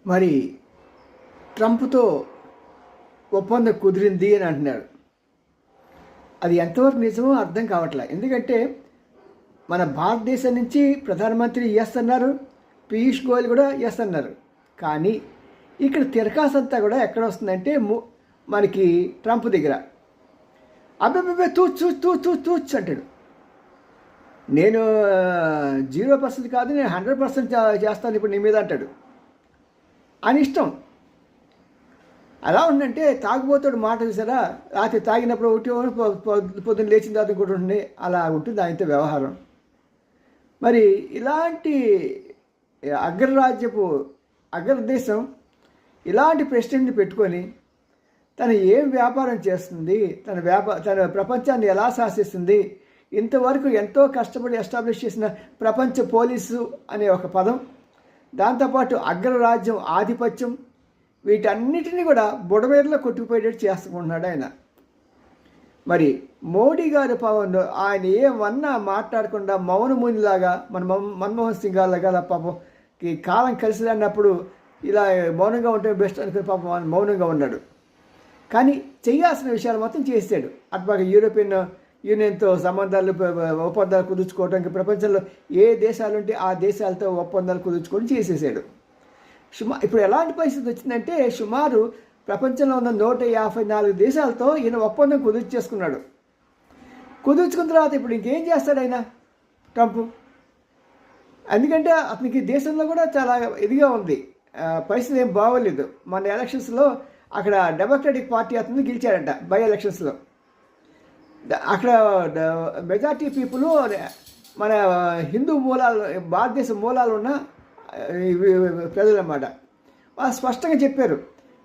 మరి ట్రంప్తో ఒప్పందం కుదిరింది అని అంటున్నాడు. అది ఎంతవరకు నిజమో అర్థం కావట్లే. ఎందుకంటే మన భారతదేశం నుంచి ప్రధానమంత్రి ఎస్ అన్నారు, పీయూష్ గోయల్ కూడా ఎస్ అన్నారు. కానీ ఇక్కడ తిరకాసంతా కూడా ఎక్కడ వస్తుందంటే మనకి ట్రంప్ దగ్గర అబ్బే తూచ్ అంటాడు. నేను 0% కాదు, నేను 100% చేస్తాను ఇప్పుడు నీ మీద అంటాడు. అని ఇష్టం. అలా ఉందంటే తాగుబోతాడు మాట చూసారా, రాత్రి తాగినప్పుడు ఒకటి పొద్దున్న లేచిన తర్వాత ఇంకోటి ఉంటుంది, అలా ఉంటుంది ఆయనతో వ్యవహారం. మరి ఇలాంటి అగ్రదేశం ఇలాంటి ప్రెసిడెంట్ని పెట్టుకొని తను ఏం వ్యాపారం చేస్తుంది, తన ప్రపంచాన్ని ఎలా శాసిస్తుంది, ఇంతవరకు ఎంతో కష్టపడి ఎస్టాబ్లిష్ చేసిన ప్రపంచ పోలీసు అనే ఒక పదం, దాంతోపాటు అగ్రరాజ్యం ఆధిపత్యం, వీటన్నిటినీ కూడా బుడమేరులో కొట్టుకుపోయేటట్టు చేసుకుంటున్నాడు ఆయన. మరి మోడీ గారి పవన్లో ఆయన ఏమన్నా మాట్లాడకుండా మౌనమునిలాగా మన మన్మోహన్ సింగ్ లాగా పాపం ఈ కాలం కలిసి అన్నప్పుడు ఇలా మౌనంగా ఉంటే బెస్ట్ అనుకుని పాపం మౌనంగా ఉన్నాడు. కానీ చేయాల్సిన విషయాలు మొత్తం చేసాడు. అటుపక్క యూరోపియన్ యూనియన్తో సంబంధాలు ఒప్పందాలు కుదుర్చుకోవడానికి ప్రపంచంలో ఏ దేశాలు ఉంటే ఆ దేశాలతో ఒప్పందాలు కుదుర్చుకొని చేసేసాడు. ఇప్పుడు ఎలాంటి పరిస్థితి వచ్చిందంటే సుమారు ప్రపంచంలో ఉన్న 154 దేశాలతో ఈయన ఒప్పందం కుదుర్చేసుకున్నాడు. కుదుర్చుకున్న తర్వాత ఇప్పుడు ఇంకేం చేస్తాడు ఆయన ట్రంప్? ఎందుకంటే అతనికి దేశంలో కూడా చాలా ఇదిగా ఉంది, పరిస్థితి ఏం బాగోలేదు. మన ఎలక్షన్స్లో అక్కడ డెమోక్రటిక్ పార్టీ అతను గెలిచాడంట బై ఎలక్షన్స్లో. అక్కడ మెజార్టీ పీపుల్ మన హిందూ మూలాలు, భారతదేశ మూలాలు ఉన్న ప్రజలు అన్నమాట. వాళ్ళు స్పష్టంగా చెప్పారు,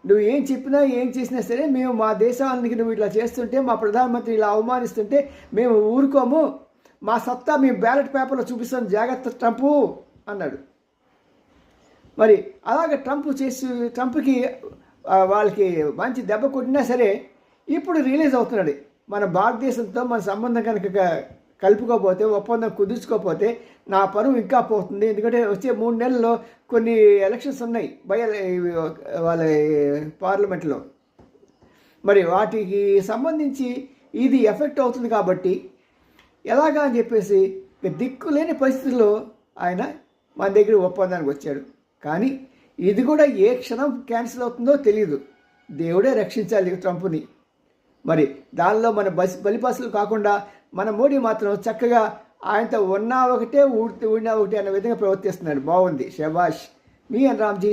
నువ్వు ఏం చెప్పినా ఏం చేసినా సరే మేము మా దేశానికి నువ్వు ఇట్లా చేస్తుంటే, మా ప్రధానమంత్రి ఇలా అవమానిస్తుంటే మేము ఊరుకోము, మా సత్తా మేము బ్యాలెట్ పేపర్లో చూపిస్తాం, జాగ్రత్త ట్రంప్ అన్నాడు. మరి అలాగే ట్రంప్కి వాళ్ళకి మంచి దెబ్బ కొట్టినా సరే ఇప్పుడు రియలైజ్ అవుతున్నాడు, మన భారతదేశంతో మన సంబంధం కనుక కలుపుకోకపోతే, ఒప్పందం కుదుర్చుకోకపోతే నా పరువు ఇంకా పోతుంది. ఎందుకంటే వచ్చే 3 నెలల్లో కొన్ని ఎలక్షన్స్ ఉన్నాయి వాళ్ళ పార్లమెంట్లో. మరి వాటికి సంబంధించి ఇది ఎఫెక్ట్ అవుతుంది. కాబట్టి ఎలాగా అని చెప్పేసి దిక్కులేని పరిస్థితుల్లో ఆయన మన దగ్గర ఒప్పందానికి వచ్చాడు. కానీ ఇది కూడా ఏ క్షణం క్యాన్సిల్ అవుతుందో తెలియదు. దేవుడే రక్షించాలి ట్రంప్ని. మరి దానిలో మన బలిపసులు కాకుండా మన మోడీ మాత్రం చక్కగా ఆయనతో ఉన్నా ఒకటే ఊడినా ఒకటే అనే విధంగా ప్రవర్తిస్తున్నాడు. బాగుంది, శభాష్. మీ రామ్జీ.